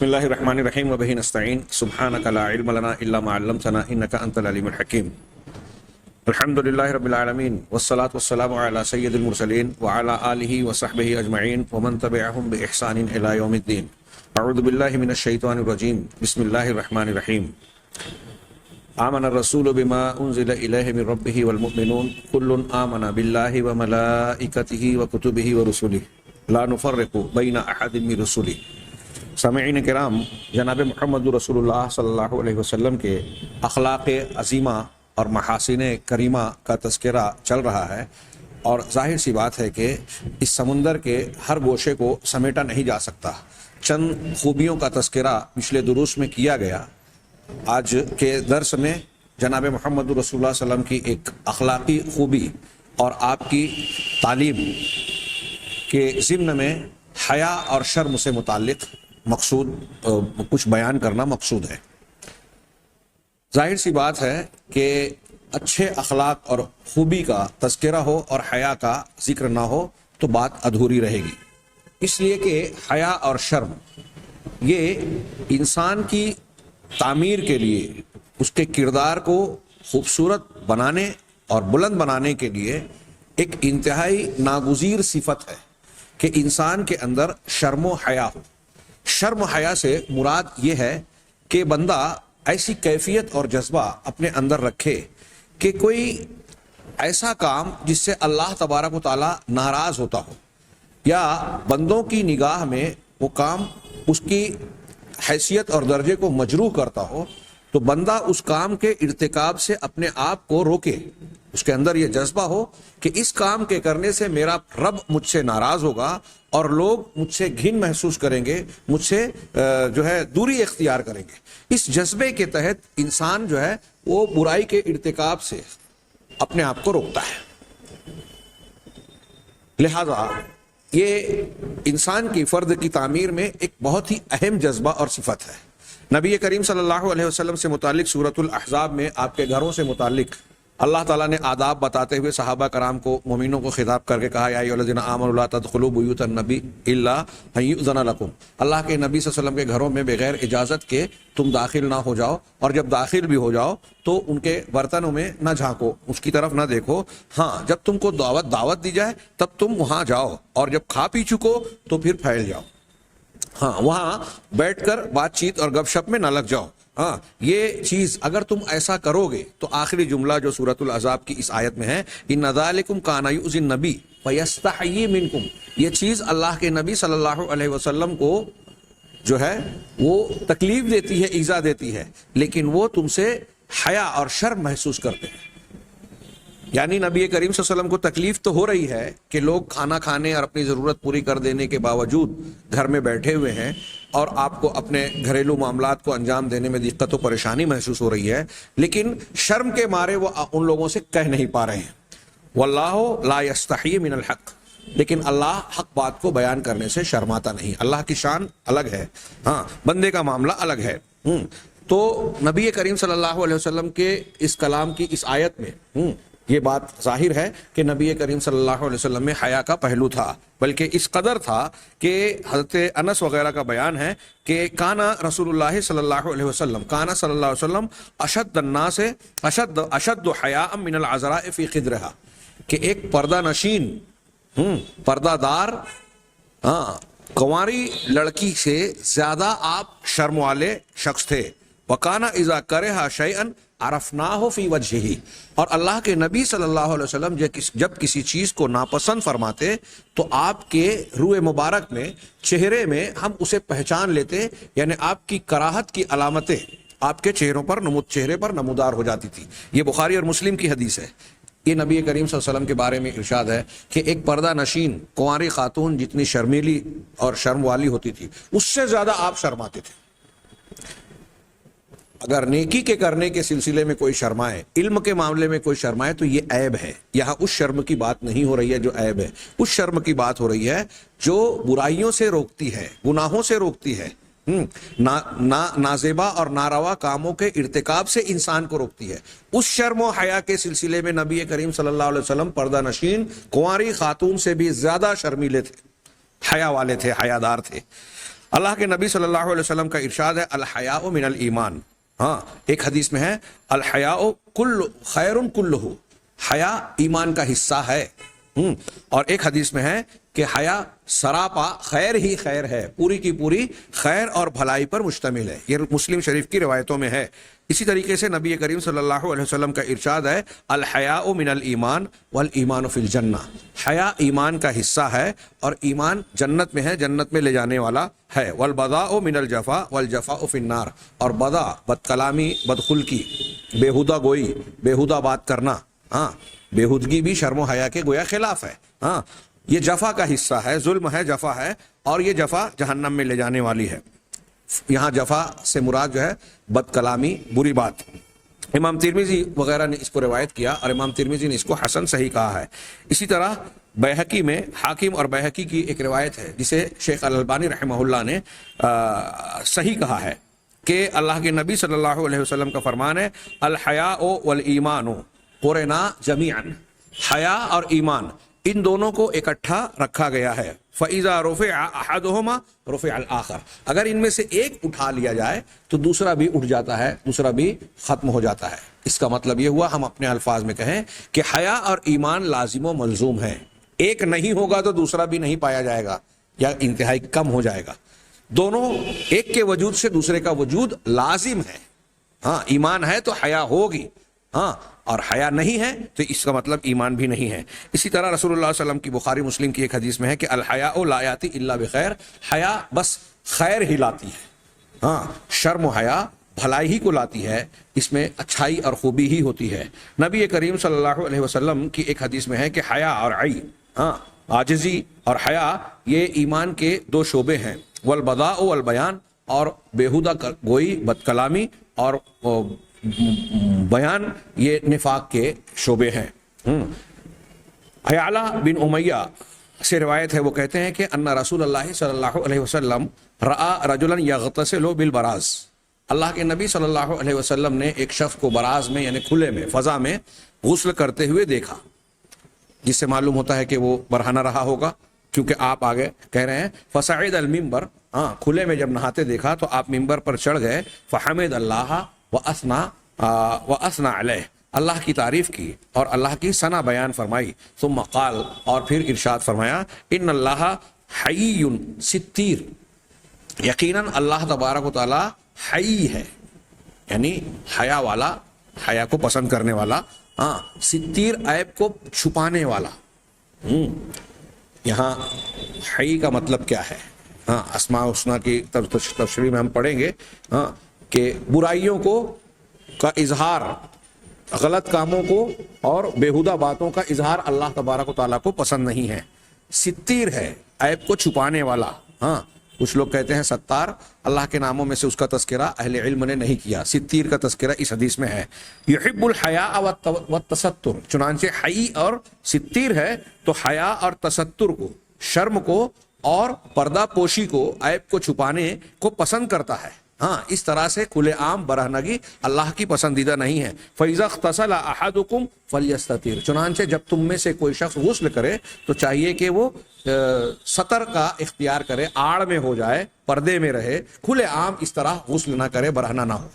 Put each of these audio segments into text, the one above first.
بسم اللہ الرحمن الرحیم وبہ نستعین سبحانک لا علم لنا الا ما علمتنا انک انت العلیم الحکیم الحمد للہ رب العالمین والصلاة والسلام علی سید المرسلین وعلی آلہ وصحبہ اجمعین ومن تبعہم بإحسان الی یوم الدین اعوذ باللہ من الشیطان الرجیم بسم اللہ الرحمن الرحیم آمن الرسول بما انزل الیہ من ربہ والمؤمنون کل آمن باللہ وملائکتہ وکتبہ ورسلہ لا نفرق بین احد من رسلہ۔ سامعین کرام، جناب محمد رسول اللہ صلی اللہ علیہ وسلم کے اخلاق عظیمہ اور محاسن کریمہ کا تذکرہ چل رہا ہے، اور ظاہر سی بات ہے کہ اس سمندر کے ہر گوشے کو سمیٹا نہیں جا سکتا۔ چند خوبیوں کا تذکرہ پچھلے دروس میں کیا گیا۔ آج کے درس میں جناب محمد رسول اللہ صلی اللہ علیہ وسلم کی ایک اخلاقی خوبی اور آپ کی تعلیم کے ضمن میں حیا اور شرم سے متعلق کچھ بیان کرنا مقصود ہے۔ ظاہر سی بات ہے کہ اچھے اخلاق اور خوبی کا تذکرہ ہو اور حیا کا ذکر نہ ہو تو بات ادھوری رہے گی، اس لیے کہ حیا اور شرم یہ انسان کی تعمیر کے لیے، اس کے کردار کو خوبصورت بنانے اور بلند بنانے کے لیے ایک انتہائی ناگزیر صفت ہے کہ انسان کے اندر شرم و حیا ہو۔ شرم و حیا سے مراد یہ ہے کہ بندہ ایسی کیفیت اور جذبہ اپنے اندر رکھے کہ کوئی ایسا کام جس سے اللہ تبارک و تعالیٰ ناراض ہوتا ہو، یا بندوں کی نگاہ میں وہ کام اس کی حیثیت اور درجے کو مجروح کرتا ہو، تو بندہ اس کام کے ارتکاب سے اپنے آپ کو روکے۔ اس کے اندر یہ جذبہ ہو کہ اس کام کے کرنے سے میرا رب مجھ سے ناراض ہوگا اور لوگ مجھ سے گھن محسوس کریں گے، مجھ سے دوری اختیار کریں گے۔ اس جذبے کے تحت انسان وہ برائی کے ارتکاب سے اپنے آپ کو روکتا ہے۔ لہذا یہ انسان کی فرد کی تعمیر میں ایک بہت ہی اہم جذبہ اور صفت ہے۔ نبی کریم صلی اللہ علیہ وسلم سے متعلق سورۃ الاحزاب میں آپ کے گھروں سے متعلق اللہ تعالیٰ نے آداب بتاتے ہوئے صحابہ کرام کو، مومنوں کو خطاب کر کے کہا، یا ایھا الذین آمنوا لا تدخلوا بیوت النبی الا ان یؤذن لکم۔ اللہ کے نبی صلی اللہ علیہ وسلم کے گھروں میں بغیر اجازت کے تم داخل نہ ہو جاؤ، اور جب داخل بھی ہو جاؤ تو ان کے برتنوں میں نہ جھانکو، اس کی طرف نہ دیکھو۔ ہاں، جب تم کو دعوت دی جائے تب تم وہاں جاؤ، اور جب کھا پی چکو تو پھر پھیل جاؤ۔ ہاں، وہاں بیٹھ کر بات چیت اور گپ شپ میں نہ لگ جاؤ۔ ہاں، یہ چیز اگر تم ایسا کرو گے تو آخری جملہ جو سورۃ الاحزاب کی اس آیت میں ہے، ان ذالکم کان یؤذی النبی فیستحیی منکم، یہ چیز اللہ کے نبی صلی اللہ علیہ وسلم کو وہ تکلیف دیتی ہے، ایذا دیتی ہے، لیکن وہ تم سے حیا اور شرم محسوس کرتے ہیں۔ یعنی نبی کریم صلی اللہ علیہ وسلم کو تکلیف تو ہو رہی ہے کہ لوگ کھانا کھانے اور اپنی ضرورت پوری کر دینے کے باوجود گھر میں بیٹھے ہوئے ہیں، اور آپ کو اپنے گھریلو معاملات کو انجام دینے میں دقت و پریشانی محسوس ہو رہی ہے، لیکن شرم کے مارے وہ ان لوگوں سے کہہ نہیں پا رہے ہیں۔ واللہ لا یستحیی من الحق، لیکن اللہ حق بات کو بیان کرنے سے شرماتا نہیں۔ اللہ کی شان الگ ہے، ہاں، بندے کا معاملہ الگ ہے۔ تو نبی کریم صلی اللہ علیہ وسلم کے اس کلام کی اس آیت میں یہ بات ظاہر ہے کہ نبی کریم صلی اللہ علیہ وسلم میں حیا کا پہلو تھا، بلکہ اس قدر تھا کہ حضرت انس وغیرہ کا بیان ہے کہ کانا رسول اللہ صلی اللہ علیہ وسلم اشد الناس اشد حیاء من العذراء فی خدرہا، کہ ایک پردہ نشین، پردہ دار کنواری لڑکی سے زیادہ آپ شرم والے شخص تھے۔ وکانا اذا کرہ شیئا عرفناہ فی وجہہ، اور اللہ کے نبی صلی اللہ علیہ وسلم جب کسی چیز کو ناپسند فرماتے تو آپ کے روئے مبارک میں، چہرے میں ہم اسے پہچان لیتے، یعنی آپ کی کراہت کی علامتیں آپ کے چہرے پر نمودار ہو جاتی تھی۔ یہ بخاری اور مسلم کی حدیث ہے۔ یہ نبی کریم صلی اللہ علیہ وسلم کے بارے میں ارشاد ہے کہ ایک پردہ نشین کنواری خاتون جتنی شرمیلی اور شرم والی ہوتی تھی، اس سے زیادہ آپ شرماتے تھے۔ اگر نیکی کے کرنے کے سلسلے میں کوئی شرمائے، علم کے معاملے میں کوئی شرمائے تو یہ عیب ہے۔ یہاں اس شرم کی بات نہیں ہو رہی ہے جو عیب ہے، اس شرم کی بات ہو رہی ہے جو برائیوں سے روکتی ہے، گناہوں سے روکتی ہے، نازیبا اور ناروا کاموں کے ارتکاب سے انسان کو روکتی ہے۔ اس شرم و حیا کے سلسلے میں نبی کریم صلی اللہ علیہ وسلم پردہ نشین کنواری خاتون سے بھی زیادہ شرمیلے تھے، حیا والے تھے، حیادار تھے۔ اللہ کے نبی صلی اللہ علیہ وسلم کا ارشاد ہے الحیاء من الایمان. ہاں ایک حدیث میں ہے الحیاء کل خیر کلہ، حیا ایمان کا حصہ ہے. اور ایک حدیث میں ہے کہ حیا سراپا خیر ہی خیر ہے، پوری کی پوری خیر اور بھلائی پر مشتمل ہے. یہ مسلم شریف کی روایتوں میں ہے. اسی طریقے سے نبی کریم صلی اللہ علیہ وسلم کا ارشاد ہے الحیاء من الایمان والایمان فی الجنہ، حیا ایمان کا حصہ ہے اور ایمان جنت میں ہے، جنت میں لے جانے والا ہے. والبذاء من الجفا والجفاء فی النار، اور بذا بد کلامی، بدخلقی، بیہودہ گوئی، بیہودہ بات کرنا. ہاں بیہودگی بھی شرم و حیا کے گویا خلاف ہے. ہاں یہ جفا کا حصہ ہے، ظلم ہے، جفا ہے، اور یہ جفا جہنم میں لے جانے والی ہے. یہاں جفا سے مراد جو ہے بد کلامی، بری بات. امام ترمذی وغیرہ نے اس کو روایت کیا اور امام ترمذی نے اس کو حسن صحیح کہا ہے. اسی طرح بیہقی میں، حاکم اور بیہقی کی ایک روایت ہے جسے شیخ الالبانی رحمہ اللہ نے صحیح کہا ہے کہ اللہ کے نبی صلی اللہ علیہ وسلم کا فرمان ہے الحیاء والایمان قرنا جمیعا، حیا اور ایمان ان دونوں کو اکٹھا رکھا گیا ہے. فَإِذَا رُفِعَ أَحَدُهُمَا رُفِعَ الْآخَرُ، اگر ان میں سے ایک اٹھا لیا جائے تو دوسرا بھی اٹھ جاتا ہے، دوسرا بھی ختم ہو جاتا ہے. اس کا مطلب یہ ہوا، ہم اپنے الفاظ میں کہیں کہ حیا اور ایمان لازم و ملزوم ہیں. ایک نہیں ہوگا تو دوسرا بھی نہیں پایا جائے گا یا انتہائی کم ہو جائے گا. دونوں ایک کے وجود سے دوسرے کا وجود لازم ہے. ہاں ایمان ہے تو حیا ہوگی، ہاں اور حیا نہیں ہے تو اس کا مطلب ایمان بھی نہیں ہے. اسی طرح رسول اللہ صلی اللہ علیہ وسلم کی بخاری مسلم کی ایک حدیث میں ہے کہ الحیاء لا یاتی الا بخیر، حیا بس خیر ہی لاتی ہے. ہاں شرم و حیا بھلائی ہی کو لاتی ہے، اس میں اچھائی اور خوبی ہی ہوتی ہے. نبی کریم صلی اللہ علیہ وسلم کی ایک حدیث میں ہے کہ حیا اور عی، ہاں عاجزی اور حیا یہ ایمان کے دو شعبے ہیں. والبذاء والبیان، اور بیہودہ گوئی، بد کلامی اور بیان یہ نفاق کے شعبے ہیں. عیالا بن امیہ سے روایت ہے، وہ کہتے ہیں کہ ان رسول اللہ صلی اللہ علیہ وسلم رآ رجلا یغتسل بالبراز، اللہ کے نبی صلی اللہ علیہ وسلم نے ایک شخص کو براز میں یعنی کھلے میں، فضا میں غسل کرتے ہوئے دیکھا، جس سے معلوم ہوتا ہے کہ وہ برہنہ رہا ہوگا، کیونکہ آپ آگے کہہ رہے ہیں فصعد المنبر، ہاں کھلے میں جب نہاتے دیکھا تو آپ ممبر پر چڑھ گئے، فحمد اللہ وَأَثْنَى علیہ، اللہ کی تعریف کی اور اللہ کی ثنا بیان فرمائی. ثم قال، اور پھر ارشاد فرمایا ان اللہ حی ستیر، یقیناً اللہ تبارک و تعالی حی ہے، یعنی حیا والا، حیا کو پسند کرنے والا، ہاں ستیر عیب کو چھپانے والا. یہاں حی کا مطلب کیا ہے؟ ہاں اسماء الحسنی کی تفسیر میں ہم پڑھیں گے ہاں کہ برائیوں کو کا اظہار، غلط کاموں کو اور بیہودہ باتوں کا اظہار اللہ تبارک و تعالیٰ کو پسند نہیں ہے. ستیر ہے، عیب کو چھپانے والا. ہاں کچھ لوگ کہتے ہیں ستار، اللہ کے ناموں میں سے اس کا تذکرہ اہل علم نے نہیں کیا. ستیر کا تذکرہ اس حدیث میں ہے. یحب الحیاء والتستر، چنانچہ حی اور ستیر ہے تو حیا اور تستر کو، شرم کو اور پردہ پوشی کو، عیب کو چھپانے کو پسند کرتا ہے. ہاں اس طرح سے کھلے عام برہنگی اللہ کی پسندیدہ نہیں ہے. فَإِذَا اغْتَسَلَ أَحَدُكُمْ فَلْيَسْتَتِرْ، چنانچہ جب تم میں سے کوئی شخص غسل کرے تو چاہیے کہ وہ سطر کا اختیار کرے، آڑ میں ہو جائے، پردے میں رہے، کھلے عام اس طرح غسل نہ کرے، برہنہ نہ ہو.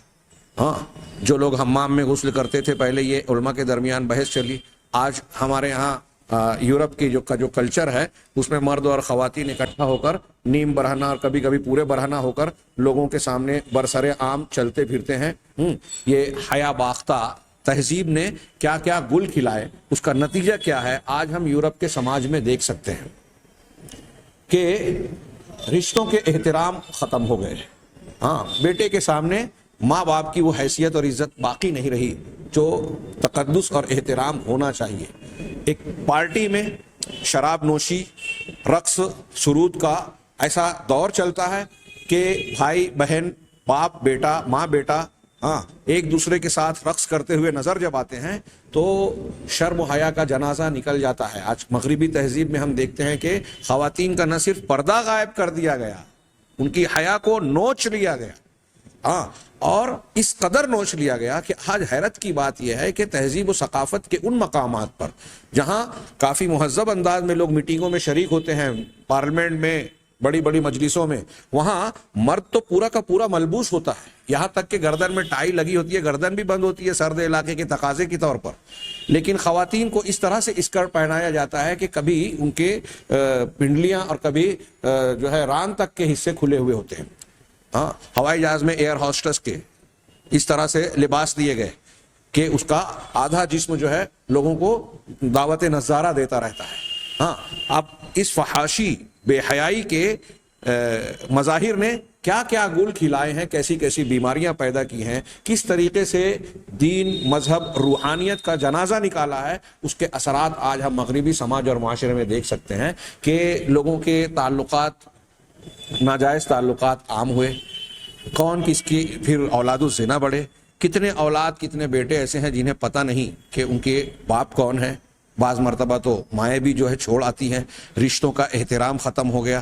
ہاں جو لوگ حمام میں غسل کرتے تھے پہلے، یہ علماء کے درمیان بحث چلی. آج ہمارے ہاں یورپ کی جو کلچر ہے اس میں مرد اور خواتین اکٹھا ہو کر نیم برہنہ اور کبھی کبھی پورے برہنہ ہو کر لوگوں کے سامنے برسر عام چلتے پھرتے ہیں. یہ حیا باختہ تہذیب نے کیا کیا گل کھلائے، اس کا نتیجہ کیا ہے آج ہم یورپ کے سماج میں دیکھ سکتے ہیں کہ رشتوں کے احترام ختم ہو گئے. ہاں بیٹے کے سامنے ماں باپ کی وہ حیثیت اور عزت باقی نہیں رہی جو تقدس اور احترام ہونا چاہیے. ایک پارٹی میں شراب نوشی، رقص، سرود کا ایسا دور چلتا ہے کہ بھائی بہن، باپ بیٹا، ماں بیٹا، ہاں ایک دوسرے کے ساتھ رقص کرتے ہوئے نظر جب آتے ہیں تو شرم و حیا کا جنازہ نکل جاتا ہے. آج مغربی تہذیب میں ہم دیکھتے ہیں کہ خواتین کا نہ صرف پردہ غائب کر دیا گیا، ان کی حیا کو نوچ لیا گیا. ہاں اور اس قدر نوچ لیا گیا کہ آج حیرت کی بات یہ ہے کہ تہذیب و ثقافت کے ان مقامات پر جہاں کافی مہذب انداز میں لوگ میٹنگوں میں شریک ہوتے ہیں، پارلیمنٹ میں بڑی بڑی مجلسوں میں، وہاں مرد تو پورا کا پورا ملبوس ہوتا ہے، یہاں تک کہ گردن میں ٹائی لگی ہوتی ہے، گردن بھی بند ہوتی ہے سرد علاقے کے تقاضے کے طور پر، لیکن خواتین کو اس طرح سے اسکرٹ پہنایا جاتا ہے کہ کبھی ان کے پنڈلیاں اور کبھی جو ہے ران تک کے حصے کھلے ہوئے ہوتے ہیں. ہاں، ہوائی جہاز میں ایئر ہوسٹس کے اس طرح سے لباس دیے گئے کہ اس کا آدھا جسم جو ہے لوگوں کو دعوت نظارہ دیتا رہتا ہے. ہاں، اب اس فحاشی بے حیائی کے مظاہر نے کیا کیا گل کھلائے ہیں، کیسی کیسی بیماریاں پیدا کی ہیں، کس طریقے سے دین، مذہب، روحانیت کا جنازہ نکالا ہے، اس کے اثرات آج ہم مغربی سماج اور معاشرے میں دیکھ سکتے ہیں کہ لوگوں کے تعلقات، ناجائز تعلقات عام ہوئے، کون کس کی پھر اولاد الزنا بڑھے، کتنے اولاد، کتنے بیٹے ایسے ہیں جنہیں پتہ نہیں کہ ان کے باپ کون ہیں. بعض مرتبہ تو مائیں بھی جو ہے چھوڑ آتی ہیں، رشتوں کا احترام ختم ہو گیا،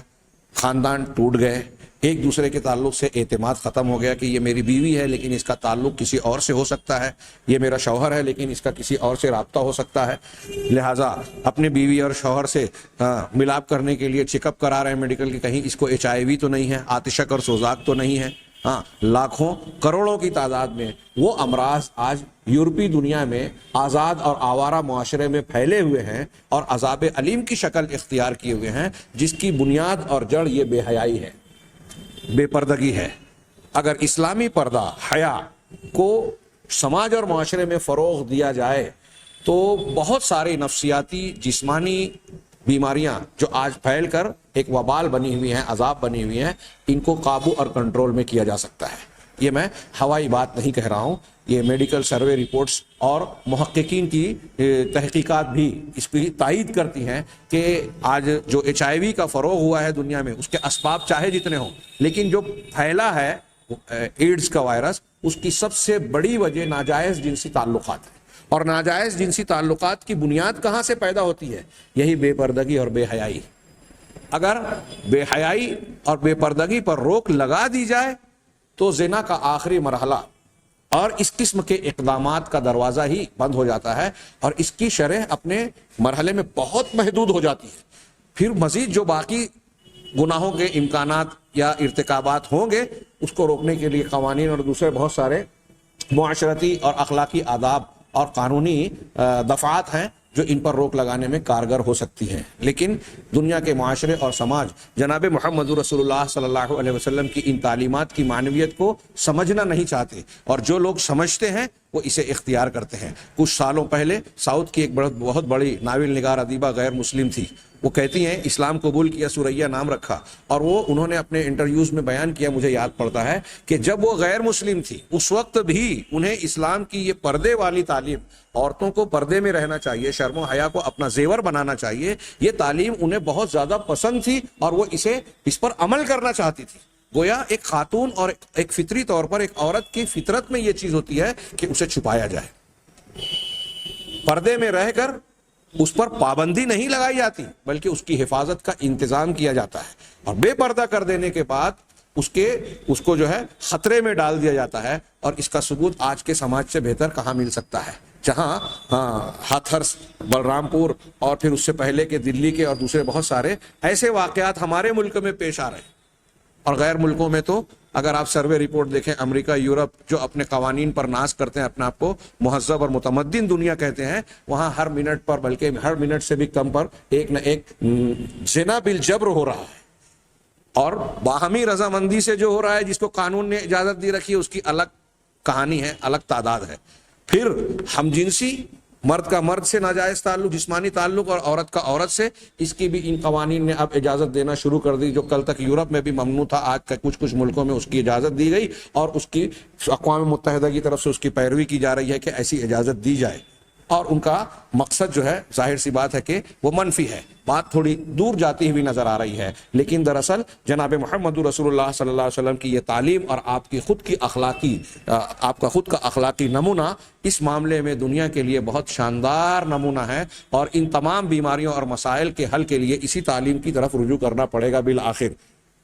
خاندان ٹوٹ گئے، ایک دوسرے کے تعلق سے اعتماد ختم ہو گیا کہ یہ میری بیوی ہے لیکن اس کا تعلق کسی اور سے ہو سکتا ہے، یہ میرا شوہر ہے لیکن اس کا کسی اور سے رابطہ ہو سکتا ہے. لہٰذا اپنے بیوی اور شوہر سے ملاپ کرنے کے لیے چیک اپ کرا رہے ہیں میڈیکل کے، کہیں اس کو HIV تو نہیں ہے، آتشک اور سوزاک تو نہیں ہے. ہاں، لاکھوں کروڑوں کی تعداد میں وہ امراض آج یورپی دنیا میں آزاد اور آوارہ معاشرے میں پھیلے ہوئے ہیں اور عذاب علیم کی شکل اختیار کیے ہوئے ہیں، جس کی بنیاد اور جڑ یہ بے حیائی ہے، بے پردگی ہے. اگر اسلامی پردہ، حیا کو سماج اور معاشرے میں فروغ دیا جائے تو بہت سارے نفسیاتی، جسمانی بیماریاں جو آج پھیل کر ایک وبال بنی ہوئی ہیں، عذاب بنی ہوئی ہیں، ان کو قابو اور کنٹرول میں کیا جا سکتا ہے. یہ میں ہوائی بات نہیں کہہ رہا ہوں، یہ میڈیکل سروے رپورٹس اور محققین کی تحقیقات بھی اس کی تائید کرتی ہیں کہ آج جو HIV کا فروغ ہوا ہے دنیا میں، اس کے اسباب چاہے جتنے ہوں، لیکن جو پھیلا ہے ایڈز کا وائرس، اس کی سب سے بڑی وجہ ناجائز جنسی تعلقات ہے. اور ناجائز جنسی تعلقات کی بنیاد کہاں سے پیدا ہوتی ہے؟ یہی بے پردگی اور بے حیائی. اگر بے حیائی اور بے پردگی پر روک لگا دی جائے تو زنا کا آخری مرحلہ اور اس قسم کے اقدامات کا دروازہ ہی بند ہو جاتا ہے اور اس کی شرح اپنے مرحلے میں بہت محدود ہو جاتی ہے. پھر مزید جو باقی گناہوں کے امکانات یا ارتکابات ہوں گے، اس کو روکنے کے لیے قوانین اور دوسرے بہت سارے معاشرتی اور اخلاقی آداب اور قانونی دفعات ہیں جو ان پر روک لگانے میں کارگر ہو سکتی ہیں. لیکن دنیا کے معاشرے اور سماج جناب محمد رسول اللہ صلی اللہ علیہ وسلم کی ان تعلیمات کی معنویت کو سمجھنا نہیں چاہتے، اور جو لوگ سمجھتے ہیں وہ اسے اختیار کرتے ہیں. کچھ سالوں پہلے ساؤتھ کی ایک بہت بڑی ناول نگار ادیبہ غیر مسلم تھی. وہ کہتی ہیں اسلام قبول کیا، سوریا نام رکھا، اور انہوں نے اپنے انٹرویوز میں بیان کیا، مجھے یاد پڑتا ہے کہ جب وہ غیر مسلم تھی اس وقت بھی انہیں اسلام کی یہ پردے والی تعلیم، عورتوں کو پردے میں رہنا چاہیے، شرم و حیا کو اپنا زیور بنانا چاہیے، یہ تعلیم انہیں بہت زیادہ پسند تھی اور وہ اس پر عمل کرنا چاہتی تھی. گویا ایک خاتون اور ایک فطری طور پر ایک عورت کی فطرت میں یہ چیز ہوتی ہے کہ اسے چھپایا جائے، پردے میں رہ کر اس پر پابندی نہیں لگائی جاتی بلکہ اس کی حفاظت کا انتظام کیا جاتا ہے، اور بے پردہ کر دینے کے بعد اس کو جو ہے خطرے میں ڈال دیا جاتا ہے. اور اس کا ثبوت آج کے سماج سے بہتر کہاں مل سکتا ہے، جہاں ہاتھرس، بلرام پور اور پھر اس سے پہلے کے دلی کے اور دوسرے بہت سارے ایسے واقعات ہمارے ملک میں پیش آ رہے ہیں. اور غیر ملکوں میں تو اگر آپ سروے رپورٹ دیکھیں، امریکہ، یورپ، جو اپنے قوانین پر ناز کرتے ہیں، اپنے آپ کو مہذب اور متمدن دنیا کہتے ہیں، وہاں ہر منٹ پر، بلکہ ہر منٹ سے بھی کم پر ایک نہ ایک زنا بالجبر ہو رہا ہے. اور باہمی رضامندی سے جو ہو رہا ہے، جس کو قانون نے اجازت دی رکھی ہے، اس کی الگ کہانی ہے، الگ تعداد ہے. پھر ہم جنسی، مرد کا مرد سے ناجائز تعلق، جسمانی تعلق، اور عورت کا عورت سے، اس کی بھی ان قوانین نے اب اجازت دینا شروع کر دی. جو کل تک یورپ میں بھی ممنوع تھا، آج تک کچھ ملکوں میں اس کی اجازت دی گئی، اور اس کی اقوام متحدہ کی طرف سے اس کی پیروی کی جا رہی ہے کہ ایسی اجازت دی جائے. اور ان کا مقصد جو ہے ظاہر سی بات ہے کہ وہ منفی ہے. بات تھوڑی دور جاتی ہوئی نظر آ رہی ہے، لیکن دراصل جناب محمد رسول اللہ صلی اللہ علیہ وسلم کی یہ تعلیم اور آپ کا خود کا اخلاقی نمونہ اس معاملے میں دنیا کے لیے بہت شاندار نمونہ ہے. اور ان تمام بیماریوں اور مسائل کے حل کے لیے اسی تعلیم کی طرف رجوع کرنا پڑے گا. بالآخر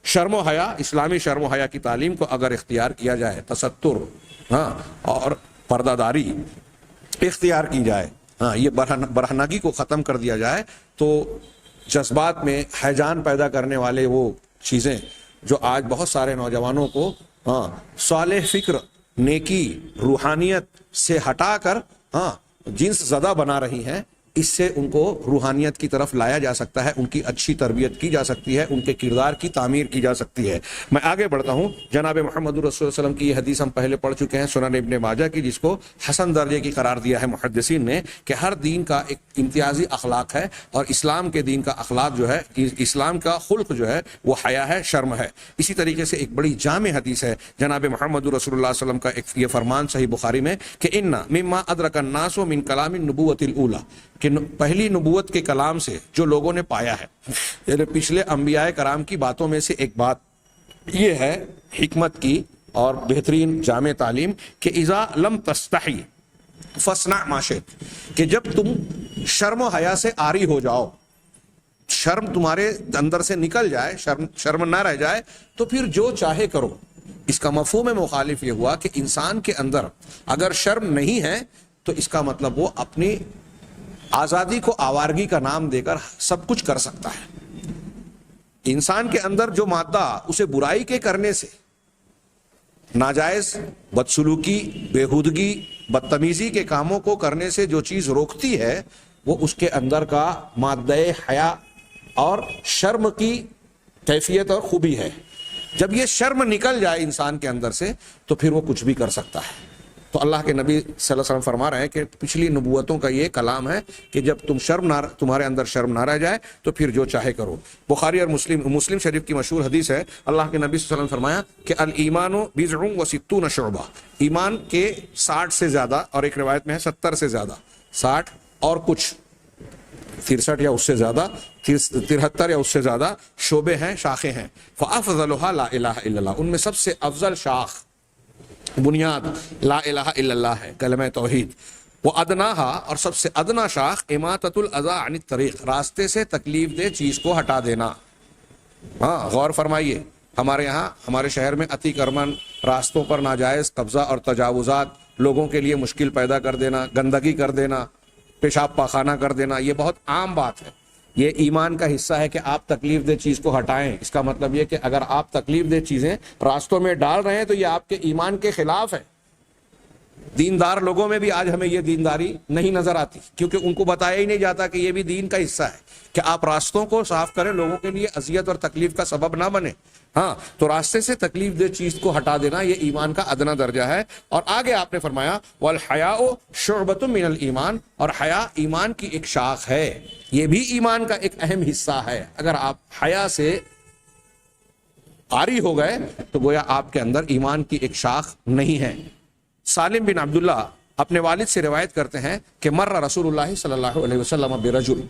شرم و حیا، اسلامی شرم و حیا کی تعلیم کو اگر اختیار کیا جائے، تستر اور پردہ داری اختیار کی جائے، یہ برہنگی کو ختم کر دیا جائے، تو جذبات میں ہیجان پیدا کرنے والے وہ چیزیں جو آج بہت سارے نوجوانوں کو صالح فکر، نیکی، روحانیت سے ہٹا کر جنس زدہ بنا رہی ہیں، اس سے ان کو روحانیت کی طرف لایا جا سکتا ہے، ان کی اچھی تربیت کی جا سکتی ہے، ان کے کردار کی تعمیر کی جا سکتی ہے۔ میں آگے بڑھتا ہوں۔ جناب محمد رسول اللہ صلی اللہ علیہ وسلم کی یہ حدیث ہم پہلے پڑھ چکے ہیں، سنن ابن ماجہ کی، جس کو حسن درجے کی قرار دیا ہے محدثین نے، کہ ہر دین کا ایک امتیازی اخلاق ہے، اور اسلام کے دین کا اخلاق جو ہے، اسلام کا خلق جو ہے وہ حیا ہے، شرم ہے۔ اسی طریقے سے ایک بڑی جامع حدیث ہے جناب محمد رسول اللہ صلی اللہ علیہ وسلم کا ایک یہ فرمان صحیح بخاری میں کہ ان مما ادرک الناس من کلام النبوۃ الاولی، کہ پہلی نبوت کے کلام سے جو لوگوں نے پایا ہے، یعنی پچھلے انبیاء کرام کی باتوں میں سے ایک بات یہ ہے، حکمت کی اور بہترین جامع تعلیم، کہ اذا لم تستحی فاصنع ما شئت، کہ جب تم شرم و حیا سے عاری ہو جاؤ، شرم تمہارے اندر سے نکل جائے، شرم نہ رہ جائے، تو پھر جو چاہے کرو۔ اس کا مفہوم مخالف یہ ہوا کہ انسان کے اندر اگر شرم نہیں ہے تو اس کا مطلب وہ اپنی آزادی کو آوارگی کا نام دے کر سب کچھ کر سکتا ہے۔ انسان کے اندر جو مادہ اسے برائی کے کرنے سے، ناجائز بدسلوکی، بےہودگی، بدتمیزی کے کاموں کو کرنے سے جو چیز روکتی ہے، وہ اس کے اندر کا مادہ حیا اور شرم کی کیفیت اور خوبی ہے۔ جب یہ شرم نکل جائے انسان کے اندر سے تو پھر وہ کچھ بھی کر سکتا ہے۔ تو اللہ کے نبی صلی اللہ علیہ وسلم فرما رہے ہیں کہ پچھلی نبوتوں کا یہ کلام ہے کہ جب تمہارے اندر شرم نہ رہ جائے تو پھر جو چاہے کرو۔ بخاری اور مسلم شریف کی مشہور حدیث ہے، اللہ کے نبی صلی اللہ علیہ وسلم فرمایا کہ الایمان بضع و ستون شعبہ، ایمان کے 60 سے زیادہ، اور ایک روایت میں ہے 70 سے زیادہ، 60 اور کچھ 63 یا اس سے زیادہ، 73 یا اس سے زیادہ شعبے ہیں، شاخیں ہیں۔ فافضلها لا الہ الا اللہ، ان میں سب سے افضل شاخ، بنیاد لا الہ الا اللہ ہے، کلمہ توحید۔ وہ ادناہا، اور سب سے ادنا شاخ اماطۃ الاذی عن الطریق، راستے سے تکلیف دہ چیز کو ہٹا دینا۔ غور فرمائیے، ہمارے یہاں ہمارے شہر میں عتیق ارمن، راستوں پر ناجائز قبضہ اور تجاوزات، لوگوں کے لیے مشکل پیدا کر دینا، گندگی کر دینا، پیشاب پاخانہ کر دینا، یہ بہت عام بات ہے۔ یہ ایمان کا حصہ ہے کہ آپ تکلیف دہ چیز کو ہٹائیں۔ اس کا مطلب یہ کہ اگر آپ تکلیف دہ چیزیں راستوں میں ڈال رہے ہیں تو یہ آپ کے ایمان کے خلاف ہے۔ دیندار لوگوں میں بھی آج ہمیں یہ دینداری نہیں نظر آتی، کیونکہ ان کو بتایا ہی نہیں جاتا کہ یہ بھی دین کا حصہ ہے کہ آپ راستوں کو صاف کریں، لوگوں کے لیے اذیت اور تکلیف کا سبب نہ بنے۔ تو راستے سے تکلیف دہ چیز کو ہٹا دینا یہ ایمان کا ادنا درجہ ہے۔ اور آگے آپ نے فرمایا والحیاء شعبۃ من الایمان، اور حیا ایمان کی ایک شاخ ہے، یہ بھی ایمان کا ایک اہم حصہ ہے۔ اگر آپ حیا سے عاری ہو گئے تو گویا آپ کے اندر ایمان کی ایک شاخ نہیں ہے۔ سالم بن عبداللہ اپنے والد سے روایت کرتے ہیں کہ مر رسول اللہ صلی اللہ علیہ وسلم برجل،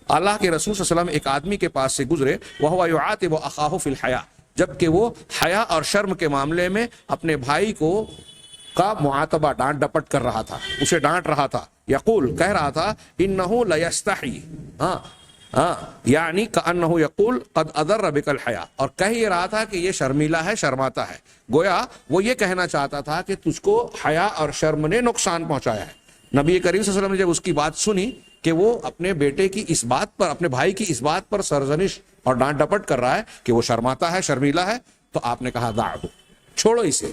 اللہ کے رسول صلی اللہ علیہ وسلم ایک آدمی کے پاس سے گزرے، وہو یعاتب اخاہ فی الحیاء، جبکہ وہ حیا اور شرم کے معاملے میں اپنے بھائی کا معاتبہ، ڈانٹ ڈپٹ کر رہا تھا، اسے ڈانٹ رہا تھا۔ یقول، کہہ رہا تھا، انہ لیستحی، یعنی کأنہ یقول قد اضر بک الحیاء، اور کہہ یہ رہا تھا کہ یہ شرمیلا ہے، شرماتا ہے۔ گویا وہ یہ کہنا چاہتا تھا کہ تجھ کو حیا اور شرم نے نقصان پہنچایا ہے۔ نبی کریم صلی اللہ علیہ وسلم نے جب اس کی بات سنی کہ وہ اپنے بیٹے کی اس بات پر، اپنے بھائی کی اس بات پر سرزنش اور ڈانٹ ڈپٹ کر رہا ہے کہ وہ شرماتا ہے، شرمیلا ہے، تو آپ نے کہا دعہ، چھوڑو اسے،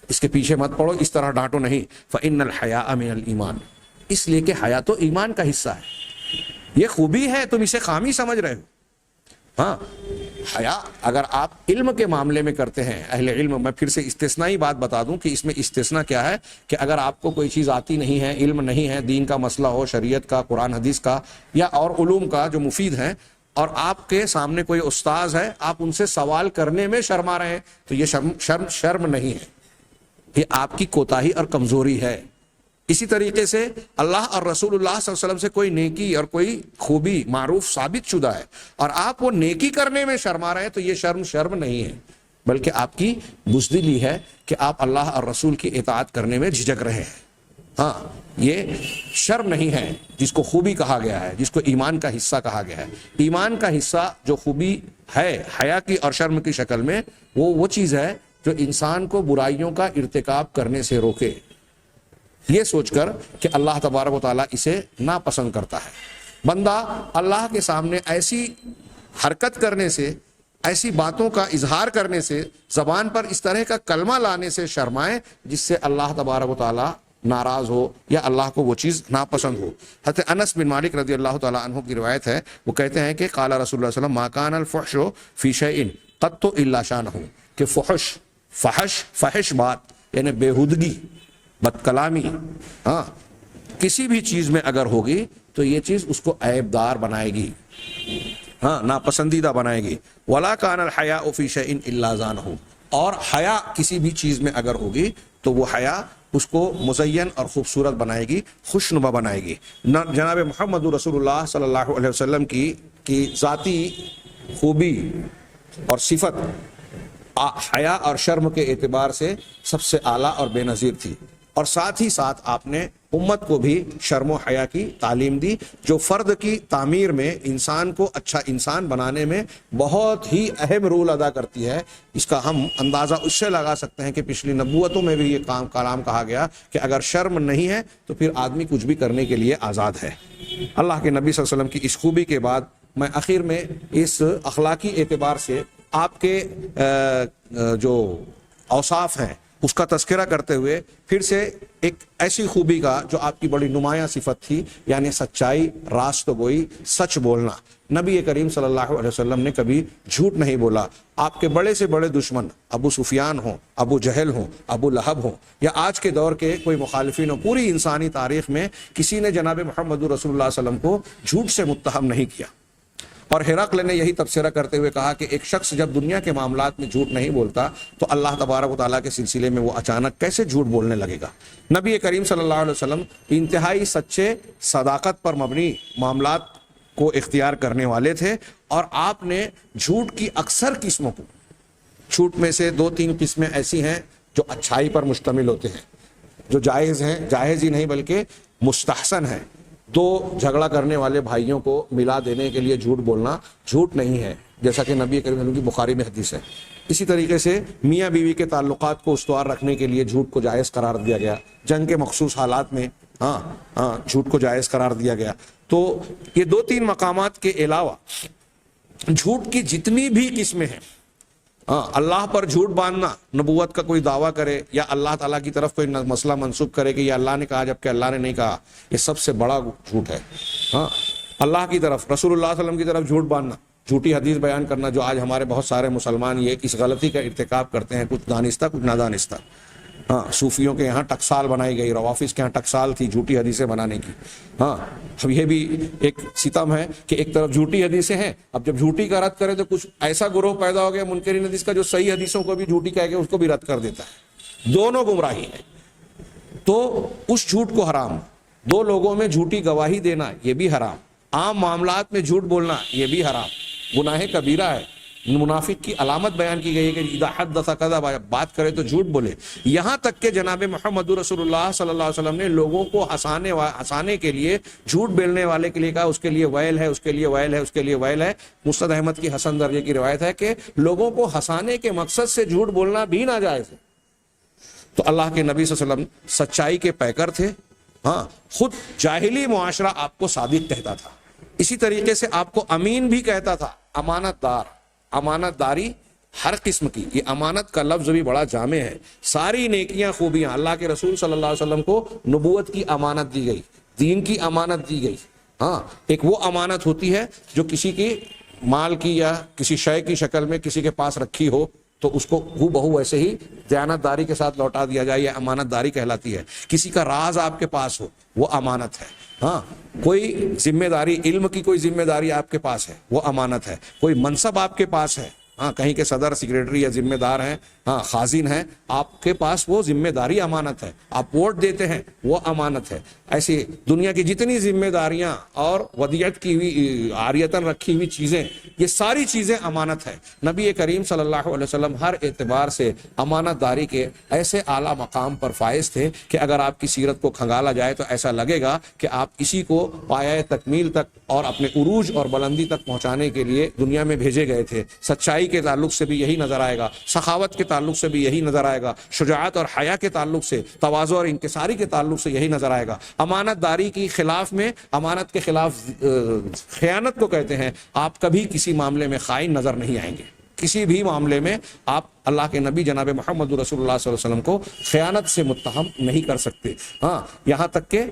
اس کے پیچھے مت پڑو، اس طرح ڈانٹو نہیں۔ فإن الحیاء من الایمان، اس لیے کہ حیا تو ایمان کا حصہ ہے، یہ خوبی ہے، تم اسے خامی سمجھ رہے ہو۔ حیا اگر آپ علم کے معاملے میں کرتے ہیں، اہل علم، میں پھر سے استثنائی بات بتا دوں کہ اس میں استثناء کیا ہے، کہ اگر آپ کو کوئی چیز آتی نہیں ہے، علم نہیں ہے، دین کا مسئلہ ہو، شریعت کا، قرآن حدیث کا، یا اور علوم کا جو مفید ہیں، اور آپ کے سامنے کوئی استاذ ہے، آپ ان سے سوال کرنے میں شرما رہے ہیں، تو یہ شرم نہیں ہے، یہ آپ کی کوتاہی اور کمزوری ہے۔ اسی طریقے سے اللہ اور رسول اللہ صلی اللہ علیہ وسلم سے کوئی نیکی اور کوئی خوبی معروف ثابت شدہ ہے اور آپ وہ نیکی کرنے میں شرما رہے ہیں، تو یہ شرم نہیں ہے، بلکہ آپ کی بزدلی ہے کہ آپ اللہ اور رسول کی اطاعت کرنے میں جھجک رہے ہیں۔ یہ شرم نہیں ہے جس کو خوبی کہا گیا ہے، جس کو ایمان کا حصہ کہا گیا ہے۔ ایمان کا حصہ جو خوبی ہے حیا کی اور شرم کی شکل میں، وہ چیز ہے جو انسان کو برائیوں کا ارتکاب کرنے سے روکے، یہ سوچ کر کہ اللہ تبارک و تعالیٰ اسے ناپسند کرتا ہے۔ بندہ اللہ کے سامنے ایسی حرکت کرنے سے، ایسی باتوں کا اظہار کرنے سے، زبان پر اس طرح کا کلمہ لانے سے شرمائیں جس سے اللہ تبارک و تعالیٰ ناراض ہو یا اللہ کو وہ چیز ناپسند ہو۔ حضرت انس بن مالک رضی اللہ تعالیٰ عنہ کی روایت ہے، وہ کہتے ہیں کہ قال رسول اللہ صلی اللہ علیہ وسلم ما کان الفحش فی شیء قط الا شانہ، کہ فحش بات یعنی بےہودگی، بد کلامی، ہاں، کسی بھی چیز میں اگر ہوگی تو یہ چیز اس کو عیب دار بنائے گی، ہاں، ناپسندیدہ بنائے گی۔ ولا کان الحیاء فی شیء الا زانہ، اور حیا کسی بھی چیز میں اگر ہوگی تو وہ حیا اس کو مزین اور خوبصورت بنائے گی، خوشنما بنائے گی۔ جناب محمد رسول اللہ صلی اللہ علیہ وسلم کی ذاتی خوبی اور صفت حیا اور شرم کے اعتبار سے سب سے اعلیٰ اور بے نظیر تھی، اور ساتھ ہی ساتھ آپ نے امت کو بھی شرم و حیا کی تعلیم دی، جو فرد کی تعمیر میں، انسان کو اچھا انسان بنانے میں بہت ہی اہم رول ادا کرتی ہے۔ اس کا ہم اندازہ اس سے لگا سکتے ہیں کہ پچھلی نبوتوں میں بھی یہ کلام کہا گیا کہ اگر شرم نہیں ہے تو پھر آدمی کچھ بھی کرنے کے لیے آزاد ہے۔ اللہ کے نبی صلی اللہ علیہ وسلم کی اس خوبی کے بعد میں آخر میں اس اخلاقی اعتبار سے آپ کے جو اوصاف ہیں اس کا تذکرہ کرتے ہوئے پھر سے ایک ایسی خوبی کا جو آپ کی بڑی نمایاں صفت تھی، یعنی سچائی، راست گوئی، سچ بولنا۔ نبی کریم صلی اللہ علیہ وسلم نے کبھی جھوٹ نہیں بولا۔ آپ کے بڑے سے بڑے دشمن ابو سفیان ہوں، ابو جہل ہوں، ابو لہب ہوں، یا آج کے دور کے کوئی مخالفین ہوں، پوری انسانی تاریخ میں کسی نے جناب محمد رسول اللہ صلی اللہ علیہ وسلم کو جھوٹ سے متہم نہیں کیا۔ اور ہرقل نے یہی تبصرہ کرتے ہوئے کہا کہ ایک شخص جب دنیا کے معاملات میں جھوٹ نہیں بولتا تو اللہ تبارک و تعالیٰ کے سلسلے میں وہ اچانک کیسے جھوٹ بولنے لگے گا۔ نبی کریم صلی اللہ علیہ وسلم انتہائی سچے، صداقت پر مبنی معاملات کو اختیار کرنے والے تھے، اور آپ نے جھوٹ کی اکثر قسموں کو، جھوٹ میں سے 2-3 قسمیں ایسی ہیں جو اچھائی پر مشتمل ہوتے ہیں، جو جائز ہیں، جائز ہی نہیں بلکہ مستحسن ہیں۔ 2 جھگڑا کرنے والے بھائیوں کو ملا دینے کے لیے جھوٹ بولنا جھوٹ نہیں ہے، جیسا کہ نبی کریم صلی اللہ علیہ وسلم کی بخاری میں حدیث ہے۔ اسی طریقے سے میاں بیوی کے تعلقات کو استوار رکھنے کے لیے جھوٹ کو جائز قرار دیا گیا، جنگ کے مخصوص حالات میں جھوٹ کو جائز قرار دیا گیا۔ تو یہ 2-3 مقامات کے علاوہ جھوٹ کی جتنی بھی قسمیں ہیں، اللہ پر جھوٹ باندھنا، نبوت کا کوئی دعویٰ کرے یا اللہ تعالیٰ کی طرف کوئی مسئلہ منسوب کرے کہ یہ اللہ نے کہا جبکہ اللہ نے نہیں کہا، یہ سب سے بڑا جھوٹ ہے۔ اللہ کی طرف، رسول اللہ صلی اللہ علیہ وسلم کی طرف جھوٹ باندھنا، جھوٹی حدیث بیان کرنا، جو آج ہمارے بہت سارے مسلمان یہ اس غلطی کا ارتکاب کرتے ہیں، کچھ دانستہ کچھ نادانستہ۔ صوفیوں کے یہاں ٹکسال بنائی گئی، روافظ کے یہاں ٹکسال تھی جھوٹی حدیثیں بنانے کی۔ اب یہ بھی ایک ستم ہے کہ ایک طرف جھوٹی حدیثیں ہیں، اب جب جھوٹی کا رد کرے تو کچھ ایسا گروہ پیدا ہو گیا منکرین حدیث کا جو صحیح حدیثوں کو بھی جھوٹی کہہ کے اس کو بھی رد کر دیتا ہے۔ دونوں گمراہی ہیں۔ تو اس جھوٹ کو حرام، 2 لوگوں میں جھوٹی گواہی دینا یہ بھی حرام، عام معاملات میں جھوٹ بولنا یہ بھی حرام، گناہ کبیرہ ہے۔ منافق کی علامت بیان کی گئی ہے کہ اذا حدث کذب، بات کرے تو جھوٹ بولے۔ یہاں تک کہ جناب محمد رسول اللہ صلی اللہ علیہ وسلم نے لوگوں کو ہنسانے کے لیے، جھوٹ بولنے والے کے لیے کہا اس کے لیے ویل ہے، اس کے لیے ویل ہے، اس کے لیے ویل ہے۔ مسند احمد کی حسن درجے کی روایت ہے کہ لوگوں کو ہنسانے کے مقصد سے جھوٹ بولنا بھی ناجائز ہے۔ تو اللہ کے نبی صلی اللہ علیہ وسلم سچائی کے پیکر تھے۔ خود جاہلی معاشرہ آپ کو صادق کہتا تھا، اسی طریقے سے آپ کو امین بھی کہتا تھا، امانت دار۔ امانت داری ہر قسم کی، یہ امانت کا لفظ بھی بڑا جامع ہے۔ ساری نیکیاں، خوبیاں، اللہ کے رسول صلی اللہ علیہ وسلم کو نبوت کی امانت دی گئی، دین کی امانت دی گئی۔ ایک وہ امانت ہوتی ہے جو کسی کی مال کی یا کسی شے کی شکل میں کسی کے پاس رکھی ہو تو اس کو ہو بہو ویسے ہی دیانت داری کے ساتھ لوٹا دیا جائے، یہ امانت داری کہلاتی ہے۔ کسی کا راز آپ کے پاس ہو، وہ امانت ہے۔ کوئی ذمہ داری، علم کی کوئی ذمہ داری آپ کے پاس ہے، وہ امانت ہے۔ کوئی منصب آپ کے پاس ہے، کہیں کے صدر، سیکریٹری یا ذمہ دار ہیں، خازن ہیں، آپ کے پاس وہ ذمہ داری امانت ہے۔ آپ ووٹ دیتے ہیں، وہ امانت ہے۔ ایسی دنیا کی جتنی ذمہ داریاں اور ودیعت کی ہوئی، عاریتاً رکھی ہوئی چیزیں، یہ ساری چیزیں امانت ہے۔ نبی کریم صلی اللہ علیہ وسلم ہر اعتبار سے امانت داری کے ایسے اعلیٰ مقام پر فائز تھے کہ اگر آپ کی سیرت کو کھنگالا جائے تو ایسا لگے گا کہ آپ اسی کو پایۂ تکمیل تک اور اپنے عروج اور بلندی تک پہنچانے کے لیے دنیا میں بھیجے گئے تھے۔ سچائی کے تعلق سے بھی یہی نظر آئے گا، سخاوت کے تعلق سے بھی یہی نظر آئے گا، شجاعت اور حیا کے تعلق سے، تواضع اور انکساری کے تعلق سے یہی نظر آئے گا۔ امانت داری کی خلاف میں، امانت کے خلاف خیانت کو کہتے ہیں، آپ کبھی کسی معاملے میں خائن نظر نہیں آئیں گے۔ کسی بھی معاملے میں آپ اللہ کے نبی جناب محمد رسول اللہ صلی اللہ علیہ وسلم کو خیانت سے متہم نہیں کر سکتے. ہاں، یہاں تک کہ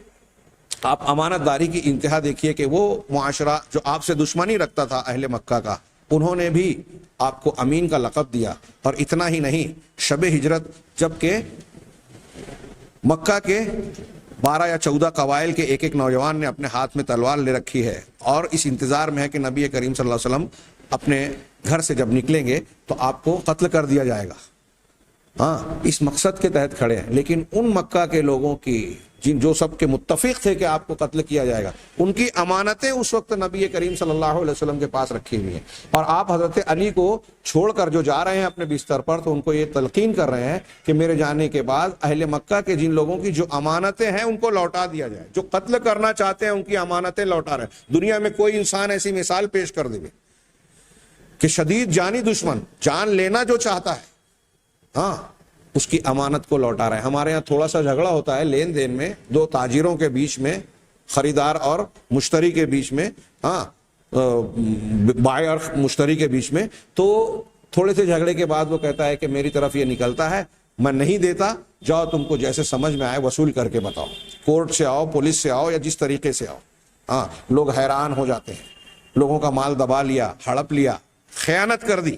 آپ امانت داری کی انتہا دیکھیے کہ وہ معاشرہ جو آپ سے دشمنی رکھتا تھا اہل مکہ کا، انہوں نے بھی آپ کو امین کا لقب دیا. اور اتنا ہی نہیں، شب ہجرت جب کہ مکہ کے 12 یا 14 قبائل کے ایک ایک نوجوان نے اپنے ہاتھ میں تلوار لے رکھی ہے اور اس انتظار میں ہے کہ نبی کریم صلی اللہ علیہ وسلم اپنے گھر سے جب نکلیں گے تو آپ کو قتل کر دیا جائے گا. ہاں، اس مقصد کے تحت کھڑے ہیں. لیکن ان مکہ کے لوگوں کی جو سب کے متفق تھے کہ آپ کو قتل کیا جائے گا، ان کی امانتیں اس وقت نبی کریم صلی اللہ علیہ وسلم کے پاس رکھی ہوئی ہیں. اور آپ حضرت علی کو چھوڑ کر جو جا رہے ہیں اپنے بستر پر، تو ان کو یہ تلقین کر رہے ہیں کہ میرے جانے کے بعد اہل مکہ کے جن لوگوں کی جو امانتیں ہیں ان کو لوٹا دیا جائے. جو قتل کرنا چاہتے ہیں ان کی امانتیں لوٹا رہے ہیں. دنیا میں کوئی انسان ایسی مثال پیش کر دے کہ شدید جانی دشمن جان لینا جو چاہتا ہے، ہاں، اس کی امانت کو لوٹا رہا ہے. ہمارے ہاں تھوڑا سا جھگڑا ہوتا ہے لین دین میں، دو تاجروں کے بیچ میں، خریدار اور مشتری کے بیچ میں، ہاں، بائع اور مشتری کے بیچ میں، تو تھوڑے سے جھگڑے کے بعد وہ کہتا ہے کہ میری طرف یہ نکلتا ہے، میں نہیں دیتا، جاؤ تم کو جیسے سمجھ میں آئے وصول کر کے بتاؤ، کورٹ سے آؤ، پولیس سے آؤ، یا جس طریقے سے آؤ. ہاں، لوگ حیران ہو جاتے ہیں، لوگوں کا مال دبا لیا، ہڑپ لیا، خیانت کر دی.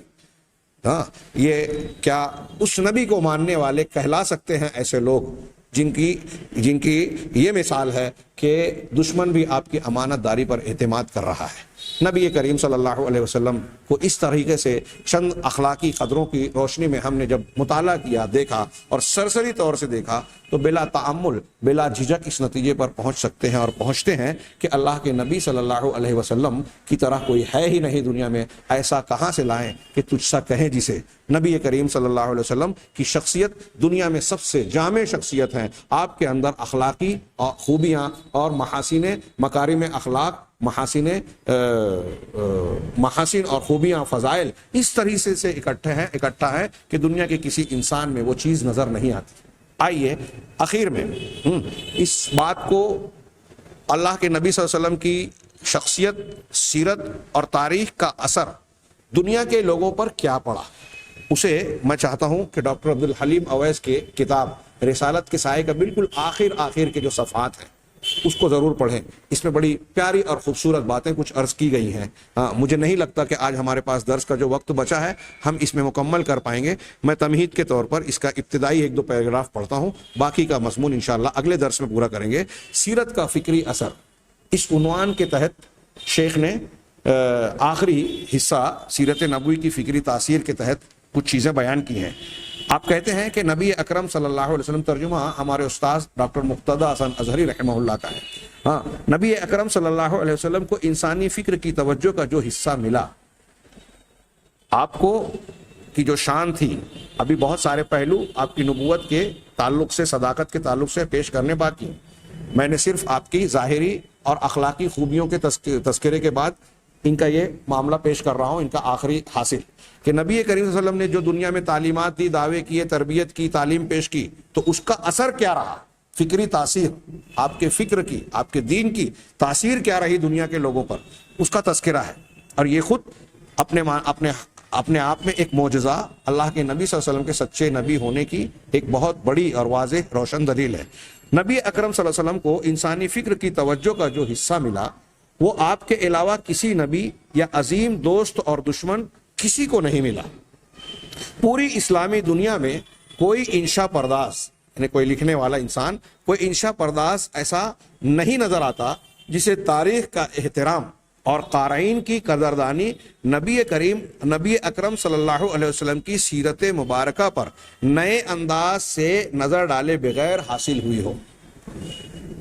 ہاں، یہ کیا اس نبی کو ماننے والے کہلا سکتے ہیں ایسے لوگ جن کی یہ مثال ہے کہ دشمن بھی آپ کی امانت داری پر اعتماد کر رہا ہے. نبی کریم صلی اللہ علیہ وسلم کو اس طریقے سے چند اخلاقی قدروں کی روشنی میں ہم نے جب مطالعہ کیا، دیکھا اور سرسری طور سے دیکھا، تو بلا تعمل، بلا جھجک اس نتیجے پر پہنچ سکتے ہیں اور پہنچتے ہیں کہ اللہ کے نبی صلی اللہ علیہ وسلم کی طرح کوئی ہے ہی نہیں دنیا میں. ایسا کہاں سے لائیں کہ تجھ سا کہیں جسے. نبی کریم صلی اللہ علیہ وسلم کی شخصیت دنیا میں سب سے جامع شخصیت ہے. آپ کے اندر اخلاقی خوبیاں اور محاسن، مکارم اخلاق، محاسن اور خوبیاں، فضائل اس طریقے سے اکٹھا ہے کہ دنیا کے کسی انسان میں وہ چیز نظر نہیں آتی. آئیے آخر میں اس بات کو، اللہ کے نبی صلی اللہ علیہ وسلم کی شخصیت، سیرت اور تاریخ کا اثر دنیا کے لوگوں پر کیا پڑا، اسے میں چاہتا ہوں کہ ڈاکٹر عبدالحلیم اویس کے کتاب رسالت کے سائے کا بالکل آخر کے جو صفحات ہیں اس کو ضرور پڑھیں. اس میں بڑی پیاری اور خوبصورت باتیں کچھ عرض کی گئی ہیں. مجھے نہیں لگتا کہ آج ہمارے پاس درس کا جو وقت بچا ہے ہم اس میں مکمل کر پائیں گے. میں تمہید کے طور پر اس کا ابتدائی 1-2 پیراگراف پڑھتا ہوں، باقی کا مضمون انشاءاللہ اگلے درس میں پورا کریں گے. سیرت کا فکری اثر، اس عنوان کے تحت شیخ نے آخری حصہ سیرت نبوی کی فکری تاثیر کے تحت کچھ چیزیں بیان کی ہیں. آپ کہتے ہیں کہ نبی اکرم صلی اللہ علیہ وسلم، ترجمہ ہمارے استاذ ڈاکٹر مقتدی حسن اظہری رحمہ اللہ کا ہے. ہاں، نبی اکرم صلی اللہ علیہ وسلم کو انسانی فکر کی توجہ کا جو حصہ ملا، آپ کو کی جو شان تھی، ابھی بہت سارے پہلو آپ کی نبوت کے تعلق سے، صداقت کے تعلق سے پیش کرنے باقی. میں نے صرف آپ کی ظاہری اور اخلاقی خوبیوں کے تذکرے کے بعد ان کا یہ معاملہ پیش کر رہا ہوں، ان کا آخری حاصل کہ نبی کریم صلی اللہ علیہ وسلم نے جو دنیا میں تعلیمات دی، دعوے کیے، تربیت کی، تعلیم پیش کی، تو اس کا اثر کیا رہا، فکری تاثیر، آپ کے فکر کی، آپ کے دین کی تاثیر کیا رہی دنیا کے لوگوں پر، اس کا تذکرہ ہے. اور یہ خود اپنے آپ میں ایک معجزہ، اللہ کے نبی صلی اللہ علیہ وسلم کے سچے نبی ہونے کی ایک بہت بڑی اور واضح روشن دلیل ہے. نبی اکرم صلی اللہ علیہ وسلم کو انسانی فکر کی توجہ کا جو حصہ ملا، وہ آپ کے علاوہ کسی نبی یا عظیم دوست اور دشمن کسی کو نہیں ملا. پوری اسلامی دنیا میں کوئی انشا پرداز، یعنی کوئی لکھنے والا انسان، کوئی انشا پرداز ایسا نہیں نظر آتا جسے تاریخ کا احترام اور قارئین کی قدردانی نبی اکرم صلی اللہ علیہ وسلم کی سیرت مبارکہ پر نئے انداز سے نظر ڈالے بغیر حاصل ہوئی ہو.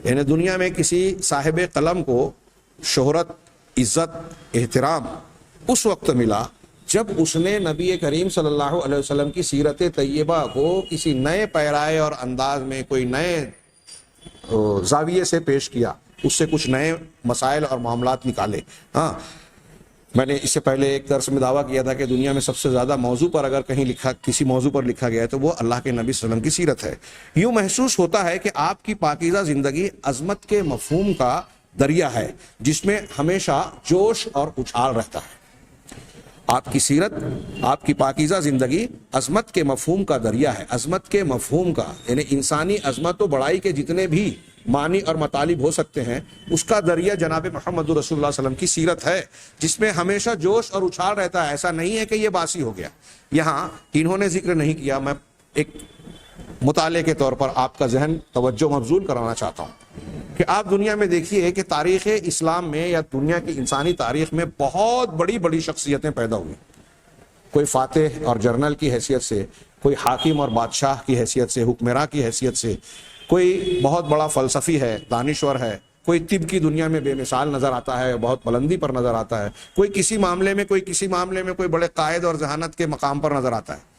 یعنی دنیا میں کسی صاحب قلم کو شہرت، عزت، احترام اس وقت ملا جب اس نے نبی کریم صلی اللہ علیہ وسلم کی سیرت طیبہ کو کسی نئے پیرائے اور انداز میں، کوئی نئے زاویے سے پیش کیا، اس سے کچھ نئے مسائل اور معاملات نکالے. ہاں، میں نے اس سے پہلے ایک درس میں دعویٰ کیا تھا کہ دنیا میں سب سے زیادہ موضوع پر اگر کہیں کسی موضوع پر لکھا گیا ہے تو وہ اللہ کے نبی صلی اللہ علیہ وسلم کی سیرت ہے. یوں محسوس ہوتا ہے کہ آپ کی پاکیزہ زندگی عظمت کے مفہوم کا دریا ہے جس میں ہمیشہ جوش اور اچھال رہتا ہے. آپ کی سیرت، آپ کی پاکیزہ زندگی عظمت کے مفہوم کا دریا ہے، عظمت کے مفہوم کا، یعنی انسانی عظمت و بڑائی کے جتنے بھی معنی اور مطالب ہو سکتے ہیں اس کا دریا جناب محمد رسول اللہ صلی اللہ علیہ وسلم کی سیرت ہے، جس میں ہمیشہ جوش اور اچھال رہتا ہے. ایسا نہیں ہے کہ یہ باسی ہو گیا. یہاں انہوں نے ذکر نہیں کیا، میں ایک مطالعے کے طور پر آپ کا ذہن توجہ مبذول کرانا چاہتا ہوں کہ آپ دنیا میں دیکھیے کہ تاریخ اسلام میں یا دنیا کی انسانی تاریخ میں بہت بڑی بڑی شخصیتیں پیدا ہوئی. کوئی فاتح اور جرنل کی حیثیت سے، کوئی حاکم اور بادشاہ کی حیثیت سے، حکمراں کی حیثیت سے، کوئی بہت بڑا فلسفی ہے، دانشور ہے، کوئی طب کی دنیا میں بے مثال نظر آتا ہے، بہت بلندی پر نظر آتا ہے، کوئی کسی معاملے میں کوئی بڑے قائد اور ذہانت کے مقام پر نظر آتا ہے.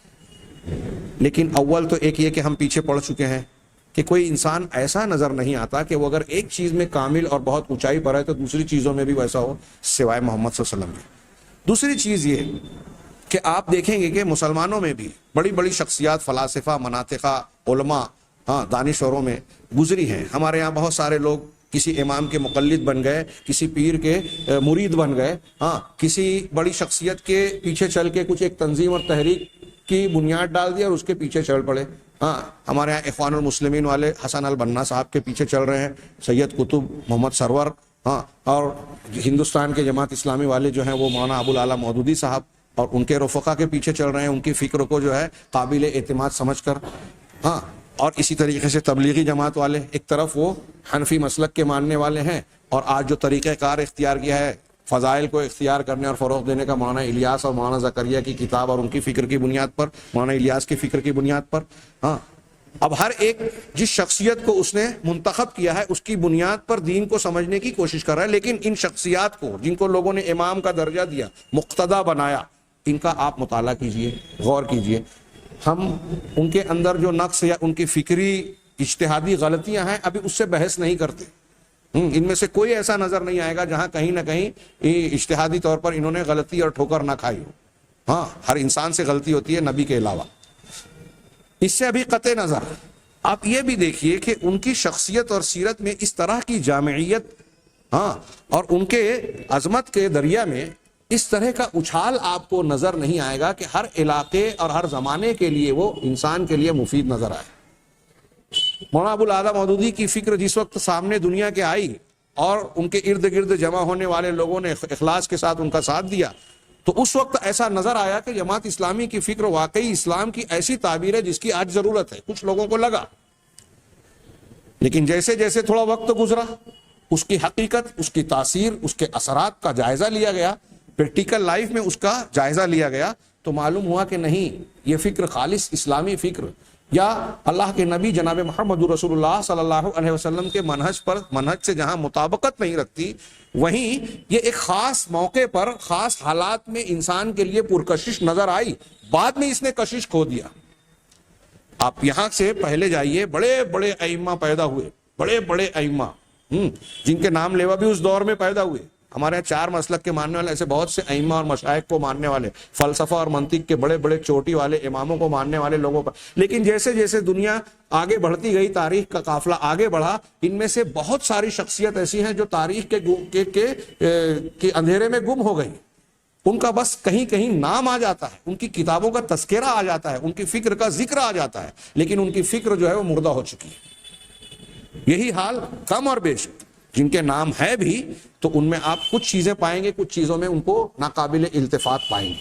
لیکن اول تو ایک یہ کہ ہم پیچھے پڑ چکے ہیں کہ کوئی انسان ایسا نظر نہیں آتا کہ وہ اگر ایک چیز میں کامل اور بہت اونچائی پر ہے تو دوسری چیزوں میں بھی ویسا ہو سوائے محمد صلی اللہ علیہ وسلم کے. دوسری چیز یہ کہ آپ دیکھیں گے کہ مسلمانوں میں بھی بڑی بڑی شخصیات، فلاسفہ، مناطقہ، علماء، دانشوروں میں گزری ہیں. ہمارے یہاں بہت سارے لوگ کسی امام کے مقلد بن گئے، کسی پیر کے مرید بن گئے، کسی بڑی شخصیت کے پیچھے چل کے کچھ ایک تنظیم اور تحریک کی بنیاد ڈال دی اور اس کے پیچھے چل پڑے. ہمارے یہاں اخوان المسلمین والے حسن البنا صاحب کے پیچھے چل رہے ہیں، سید قطب، محمد سرور، اور ہندوستان کے جماعت اسلامی والے جو ہیں وہ مولانا ابو الاعلی مودودی صاحب اور ان کے رفقا کے پیچھے چل رہے ہیں، ان کی فکر کو جو ہے قابل اعتماد سمجھ کر. اور اسی طریقے سے تبلیغی جماعت والے ایک طرف وہ حنفی مسلک کے ماننے والے ہیں، اور آج جو طریقہ کار اختیار کیا ہے فضائل کو اختیار کرنے اور فروغ دینے کا، مولانا الیاس اور مولانا زکریا کی کتاب اور ان کی فکر کی بنیاد پر، مولانا الیاس کی فکر کی بنیاد پر. اب ہر ایک جس شخصیت کو اس نے منتخب کیا ہے اس کی بنیاد پر دین کو سمجھنے کی کوشش کر رہا ہے. لیکن ان شخصیات کو جن کو لوگوں نے امام کا درجہ دیا، مقتدی بنایا، ان کا آپ مطالعہ کیجئے، غور کیجئے. ہم ان کے اندر جو نقص یا ان کی فکری اجتہادی غلطیاں ہیں ابھی اس سے بحث نہیں کرتے. ان میں سے کوئی ایسا نظر نہیں آئے گا جہاں کہیں نہ کہیں اجتہادی طور پر انہوں نے غلطی اور ٹھوکر نہ کھائی ہو. ہر انسان سے غلطی ہوتی ہے، نبی کے علاوہ. اس سے ابھی قطع نظر آپ یہ بھی دیکھیے کہ ان کی شخصیت اور سیرت میں اس طرح کی جامعیت اور ان کے عظمت کے دریا میں اس طرح کا اچھال آپ کو نظر نہیں آئے گا کہ ہر علاقے اور ہر زمانے کے لیے وہ انسان کے لیے مفید نظر آئے. مولانا ابو الاعلی مودودی کی فکر جس وقت سامنے دنیا کے آئی اور ان کے ارد گرد جمع ہونے والے لوگوں نے اخلاص کے ساتھ ان کا ساتھ دیا تو اس وقت ایسا نظر آیا کہ جماعت اسلامی کی فکر واقعی اسلام کی ایسی تعبیر ہے جس کی آج ضرورت ہے. کچھ لوگوں کو لگا، لیکن جیسے جیسے تھوڑا وقت گزرا اس کی حقیقت، اس کی تاثیر، اس کے اثرات کا جائزہ لیا گیا، پریکٹیکل لائف میں اس کا جائزہ لیا گیا تو معلوم ہوا کہ نہیں، یہ فکر خالص اسلامی فکر یا اللہ کے نبی جناب محمد رسول اللہ صلی اللہ علیہ وسلم کے منہج سے جہاں مطابقت نہیں رکھتی، وہیں یہ ایک خاص موقع پر خاص حالات میں انسان کے لیے پرکشش نظر آئی. بعد میں اس نے کشش کھو دیا. آپ یہاں سے پہلے جائیے، بڑے بڑے ائمہ پیدا ہوئے، بڑے بڑے ائمہ جن کے نام لیوا بھی اس دور میں پیدا ہوئے. ہمارے یہاں 4 مسلک کے ماننے والے ایسے بہت سے ائمہ اور مشائخ کو ماننے والے، فلسفہ اور منطق کے بڑے بڑے چوٹی والے اماموں کو ماننے والے لوگوں پر. لیکن جیسے جیسے دنیا آگے بڑھتی گئی، تاریخ کا قافلہ آگے بڑھا، ان میں سے بہت ساری شخصیت ایسی ہیں جو تاریخ کے اندھیرے میں گم ہو گئی. ان کا بس کہیں کہیں نام آ جاتا ہے، ان کی کتابوں کا تذکرہ آ جاتا ہے، ان کی فکر کا ذکر آ جاتا ہے، لیکن ان کی فکر جو ہے وہ مردہ ہو چکی ہے. یہی حال کم اور بیش جن کے نام ہے بھی تو ان میں آپ کچھ چیزیں پائیں گے، کچھ چیزوں میں ان کو ناقابل التفات پائیں گے.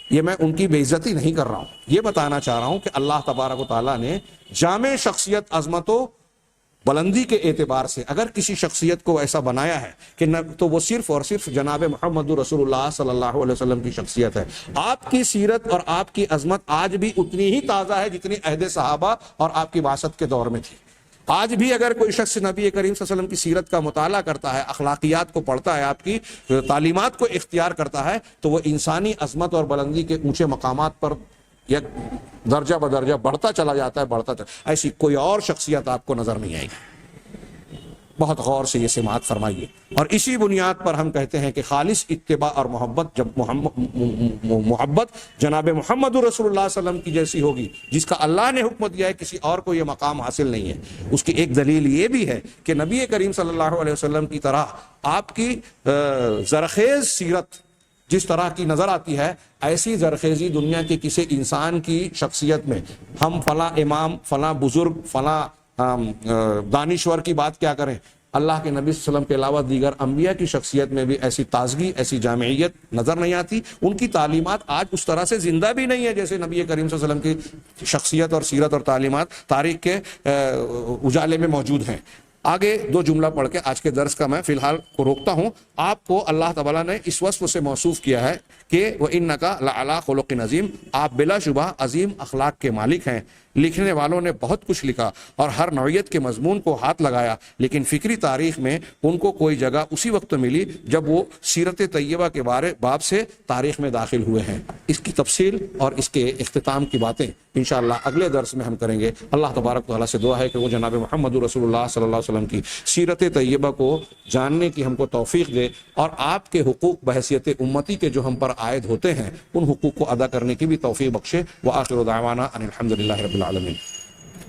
یہ میں ان کی بے عزتی نہیں کر رہا ہوں، یہ بتانا چاہ رہا ہوں کہ اللہ تبارک و تعالیٰ نے جامع شخصیت، عظمت و بلندی کے اعتبار سے اگر کسی شخصیت کو ایسا بنایا ہے کہ تو وہ صرف اور صرف جناب محمد رسول اللہ صلی اللہ علیہ وسلم کی شخصیت ہے. آپ کی سیرت اور آپ کی عظمت آج بھی اتنی ہی تازہ ہے جتنی عہد صحابہ اور آپ کی بعثت کے دور میں تھی. آج بھی اگر کوئی شخص نبی کریم صلی اللہ علیہ وسلم کی سیرت کا مطالعہ کرتا ہے، اخلاقیات کو پڑھتا ہے، آپ کی تعلیمات کو اختیار کرتا ہے تو وہ انسانی عظمت اور بلندی کے اونچے مقامات پر یک درجہ بدرجہ بڑھتا چلا جاتا ہے. ایسی کوئی اور شخصیت آپ کو نظر نہیں آئے گی. بہت غور سے یہ سماعت فرمائیے. اور اسی بنیاد پر ہم کہتے ہیں کہ خالص اتباع اور محبت جب محبت جناب محمد رسول اللہ صلی اللہ علیہ وسلم کی جیسی ہوگی جس کا اللہ نے حکم دیا ہے، کسی اور کو یہ مقام حاصل نہیں ہے. اس کی ایک دلیل یہ بھی ہے کہ نبی کریم صلی اللہ علیہ وسلم کی طرح آپ کی زرخیز سیرت جس طرح کی نظر آتی ہے ایسی زرخیزی دنیا کے کسی انسان کی شخصیت میں ہم فلاں امام، فلاں بزرگ، فلاں دانشور کی بات کیا کریں، اللہ کے نبی صلی اللہ علیہ وسلم کے علاوہ دیگر انبیاء کی شخصیت میں بھی ایسی تازگی، ایسی جامعیت نظر نہیں آتی. ان کی تعلیمات آج اس طرح سے زندہ بھی نہیں ہے جیسے نبی کریم صلی اللہ علیہ وسلم کی شخصیت اور سیرت اور تعلیمات تاریخ کے اجالے میں موجود ہیں. آگے دو جملہ پڑھ کے آج کے درس کا میں فی الحال کو روکتا ہوں. آپ کو اللہ تعالیٰ نے اس وصف سے موصوف کیا ہے کہ وَإِنَّكَ لَعَلَىٰ خُلُقٍ عَظِيمٍ، آپ بلا شبہ عظیم اخلاق کے مالک ہیں. لکھنے والوں نے بہت کچھ لکھا اور ہر نوعیت کے مضمون کو ہاتھ لگایا، لیکن فکری تاریخ میں ان کو کوئی جگہ اسی وقت ملی جب وہ سیرت طیبہ کے باب سے تاریخ میں داخل ہوئے ہیں. اس کی تفصیل اور اس کے اختتام کی باتیں انشاءاللہ اگلے درس میں ہم کریں گے. اللہ تبارک و تعالیٰ سے دعا ہے کہ وہ جناب محمد رسول اللہ صلی اللہ علیہ وسلم کی سیرت طیبہ کو جاننے کی ہم کو توفیق دے اور آپ کے حقوق بحیثیت امتی کے جو ہم پر عائد ہوتے ہیں ان حقوق کو ادا کرنے کی بھی توفیق بخشے. وآخر دعوانا ان الحمد للہ رب العالمین.